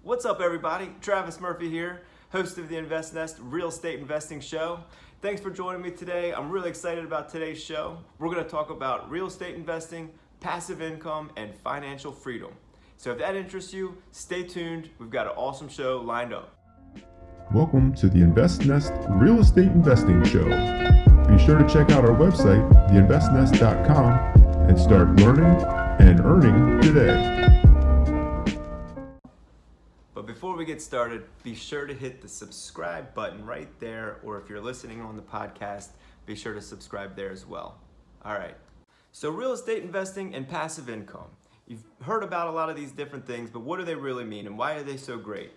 What's up, everybody? Travis Murphy here, host of the Invest Nest Real Estate Investing Show. Thanks for joining me today. I'm really excited about today's show. We're going to talk about real estate investing, passive income, and financial freedom. So if that interests you, stay tuned. We've got an awesome show lined up. Welcome to the Invest Nest Real Estate Investing Show. Be sure to check out our website, theinvestnest.com, and start learning and earning today. But before we get started, be sure to hit the subscribe button right there, or if you're listening on the podcast, be sure to subscribe there as well. All right. So real estate investing and passive income. You've heard about a lot of these different things, but what do they really mean and why are they so great?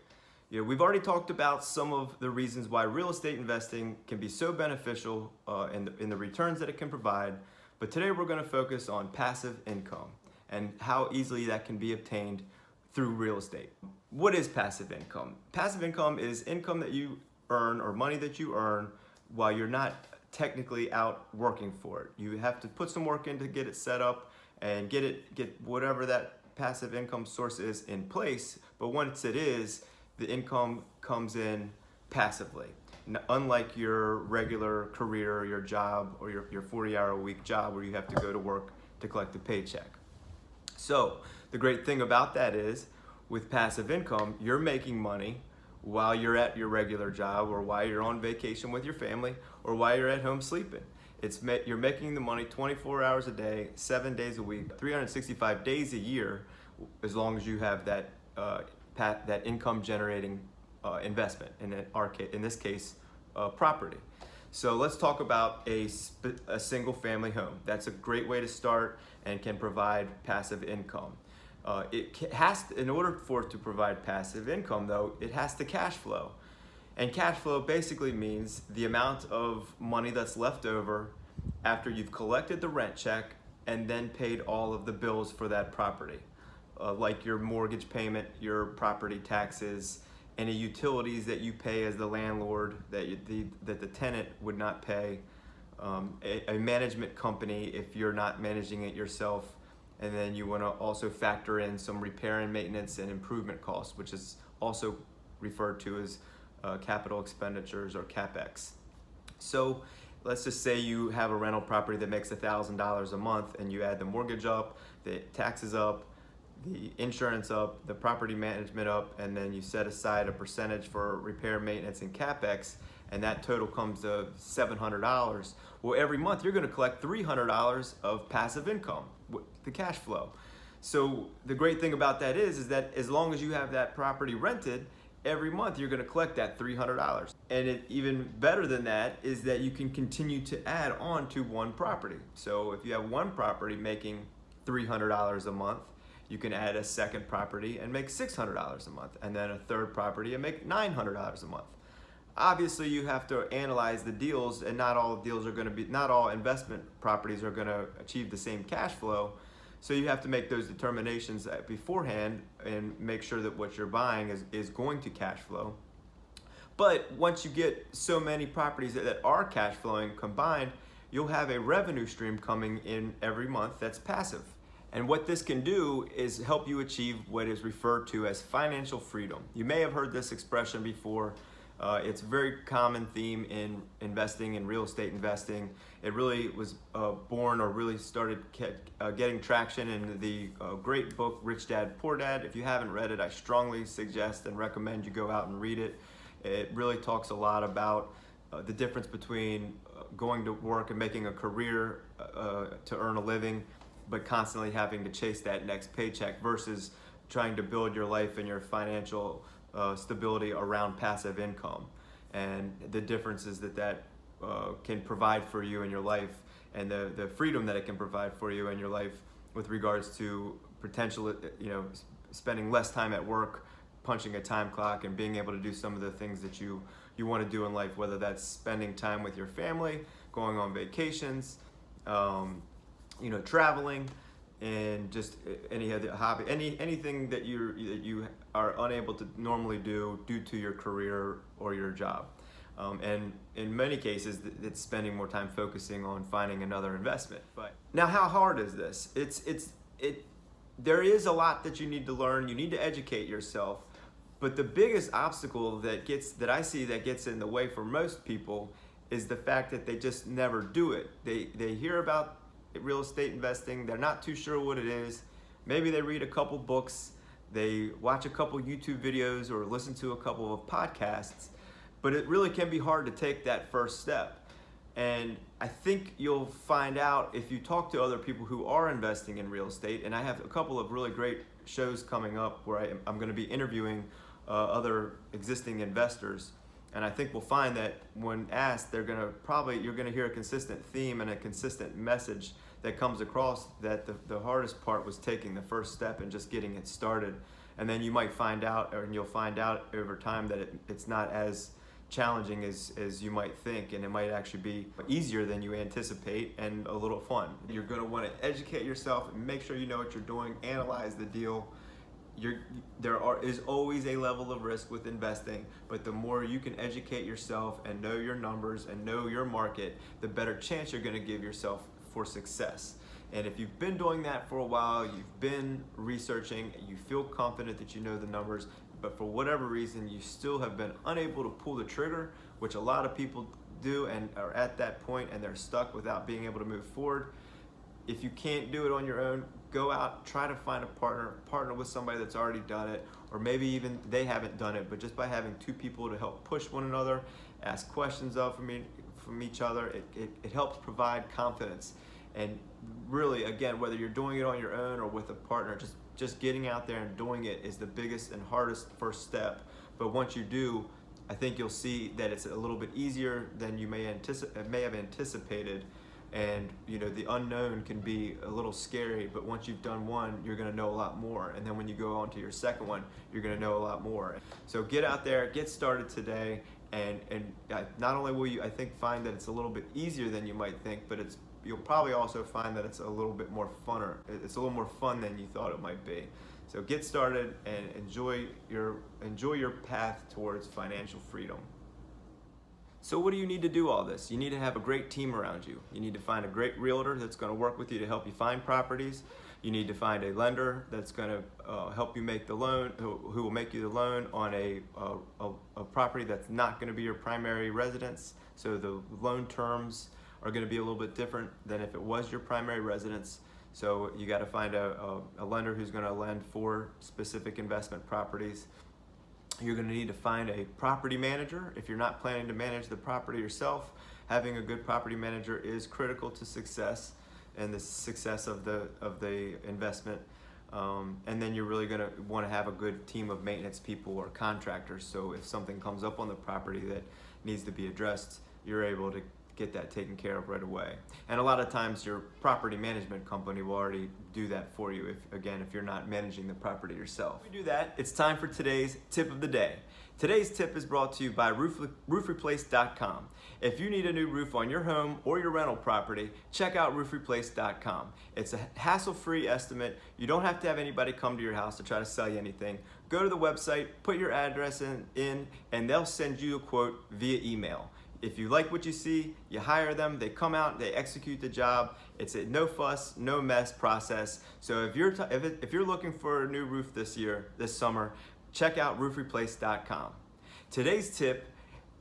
We've already talked about some of the reasons why real estate investing can be so beneficial in the returns that it can provide, but today we're going to focus on passive income and how easily that can be obtained through real estate. What is passive income? Passive income is income that you earn or money that you earn while you're not technically out working for it. You have to put some work in to get it set up and get whatever that passive income source is in place, but once it is, the income comes in passively. Unlike your regular career, your job, or your 40-hour-a-week job where you have to go to work to collect a paycheck. So the great thing about that is with passive income, you're making money while you're at your regular job or while you're on vacation with your family or while you're at home sleeping. You're making the money 24 hours a day, 7 days a week, 365 days a year, as long as you have that income generating investment, in this case, property. So let's talk about a single family home. That's a great way to start and can provide passive income. In order for it to provide passive income, though, it has to cash flow. And cash flow basically means the amount of money that's left over after you've collected the rent check and then paid all of the bills for that property. Like your mortgage payment, your property taxes, any utilities that you pay as the landlord that the tenant would not pay, a management company if you're not managing it yourself, and then you want to also factor in some repair and maintenance and improvement costs, which is also referred to as capital expenditures or CapEx. So let's just say you have a rental property that makes $1,000 a month and you add the mortgage up, the taxes up, the insurance up, the property management up, and then you set aside a percentage for repair, maintenance, and CapEx, and that total comes to $700. Well, every month you're going to collect $300 of passive income, the cash flow. So the great thing about that is that as long as you have that property rented, every month you're going to collect that $300. And even better than that is that you can continue to add on to one property. So if you have one property making $300 a month, you can add a second property and make $600 a month, and then a third property and make $900 a month. Obviously, you have to analyze the deals, and not all investment properties are going to achieve the same cash flow. So you have to make those determinations beforehand and make sure that what you're buying is going to cash flow. But once you get so many properties that are cash flowing combined, you'll have a revenue stream coming in every month that's passive. And what this can do is help you achieve what is referred to as financial freedom. You may have heard this expression before. It's a very common theme in investing, in real estate investing. It really was born or really started getting traction in the great book, Rich Dad, Poor Dad. If you haven't read it, I strongly suggest and recommend you go out and read it. It really talks a lot about the difference between going to work and making a career to earn a living, but constantly having to chase that next paycheck versus trying to build your life and your financial stability around passive income. And the differences that can provide for you in your life, and the freedom that it can provide for you in your life with regards to potential, spending less time at work, punching a time clock, and being able to do some of the things that you want to do in life, whether that's spending time with your family, going on vacations, traveling, and just any other hobby, anything that you are unable to normally do due to your career or your job. And in many cases, it's spending more time focusing on finding another investment. But now, how hard is this? There is a lot that you need to learn. You need to educate yourself. But the biggest obstacle that I see that gets in the way for most people is the fact that they just never do it. They hear about real estate investing, they're not too sure what it is. Maybe they read a couple books, they watch a couple YouTube videos or listen to a couple of podcasts, but it really can be hard to take that first step. And I think you'll find out if you talk to other people who are investing in real estate, and I have a couple of really great shows coming up where I'm going to be interviewing other existing investors, and I think we'll find that when asked, you're going to hear a consistent theme and a consistent message that comes across, that the hardest part was taking the first step and just getting it started. And then you might find out, or you'll find out over time, that it's not as challenging as you might think, and it might actually be easier than you anticipate and a little fun. You're going to want to educate yourself and make sure you know what you're doing, analyze the deal. There is always a level of risk with investing, but the more you can educate yourself and know your numbers and know your market, the better chance you're going to give yourself for success. And if you've been doing that for a while, you've been researching, you feel confident that you know the numbers, but for whatever reason you still have been unable to pull the trigger, which a lot of people do and are at that point and they're stuck without being able to move forward. If you can't do it on your own, go out, try to find a partner with somebody that's already done it, or maybe even they haven't done it, but just by having two people to help push one another, ask questions from each other, it helps provide confidence. And really, again, whether you're doing it on your own or with a partner, just getting out there and doing it is the biggest and hardest first step. But once you do, I think you'll see that it's a little bit easier than you may have anticipated. And the unknown can be a little scary, but once you've done one, you're going to know a lot more. And then when you go on to your second one, you're going to know a lot more. So get out there, get started today, and not only will you, I think, find that it's a little bit easier than you might think, but you'll probably also find that it's a little bit more funner. It's a little more fun than you thought it might be. So get started and enjoy your path towards financial freedom. So what do you need to do all this? You need to have a great team around you. You need to find a great realtor that's going to work with you to help you find properties. You need to find a lender that's going to help you make the loan, who will make you the loan on a property that's not going to be your primary residence. So the loan terms are going to be a little bit different than if it was your primary residence. So you got to find a lender who's going to lend for specific investment properties. You're going to need to find a property manager. If you're not planning to manage the property yourself, having a good property manager is critical to success and the success of the investment. And then you're really going to want to have a good team of maintenance people or contractors. So if something comes up on the property that needs to be addressed, you're able to get that taken care of right away. And a lot of times your property management company will already do that for you if you're not managing the property yourself. If we do that, it's time for today's tip of the day. Today's tip is brought to you by roofreplace.com. If you need a new roof on your home or your rental property, check out roofreplace.com. It's a hassle-free estimate. You don't have to have anybody come to your house to try to sell you anything. Go to the website, put your address in, and they'll send you a quote via email. If you like what you see, you hire them, they come out, they execute the job. It's a no fuss, no mess process. So if you're looking for a new roof this summer, check out roofreplace.com. Today's tip,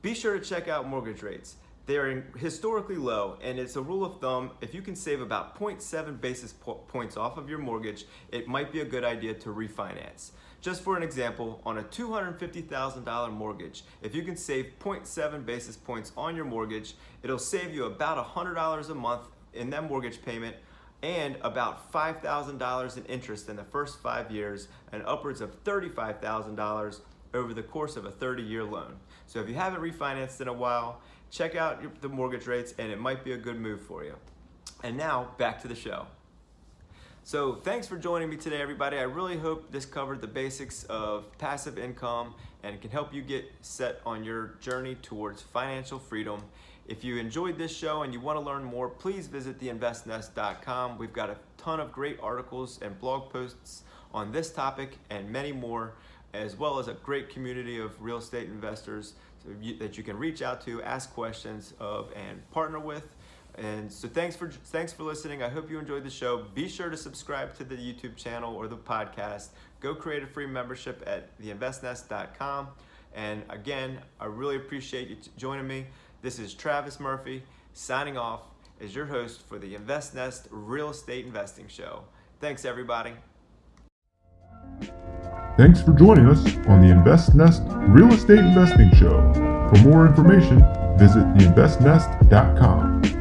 be sure to check out mortgage rates. They are historically low, and it's a rule of thumb, if you can save about 0.7 basis points off of your mortgage, it might be a good idea to refinance. Just for an example, on a $250,000 mortgage, if you can save 0.7 basis points on your mortgage, it'll save you about $100 a month in that mortgage payment and about $5,000 in interest in the first 5 years and upwards of $35,000 over the course of a 30-year loan. So if you haven't refinanced in a while, check out the mortgage rates and it might be a good move for you. And now, back to the show. So thanks for joining me today, everybody. I really hope this covered the basics of passive income and can help you get set on your journey towards financial freedom. If you enjoyed this show and you want to learn more, please visit theinvestnest.com. We've got a ton of great articles and blog posts on this topic and many more, as well as a great community of real estate investors that you can reach out to, ask questions of, and partner with. And so thanks for listening. I hope you enjoyed the show. Be sure to subscribe to the YouTube channel or the podcast. Go create a free membership at theinvestnest.com. And again, I really appreciate you joining me. This is Travis Murphy signing off as your host for the InvestNest Real Estate Investing Show. Thanks, everybody. Thanks for joining us on the InvestNest Real Estate Investing Show. For more information, visit theinvestnest.com.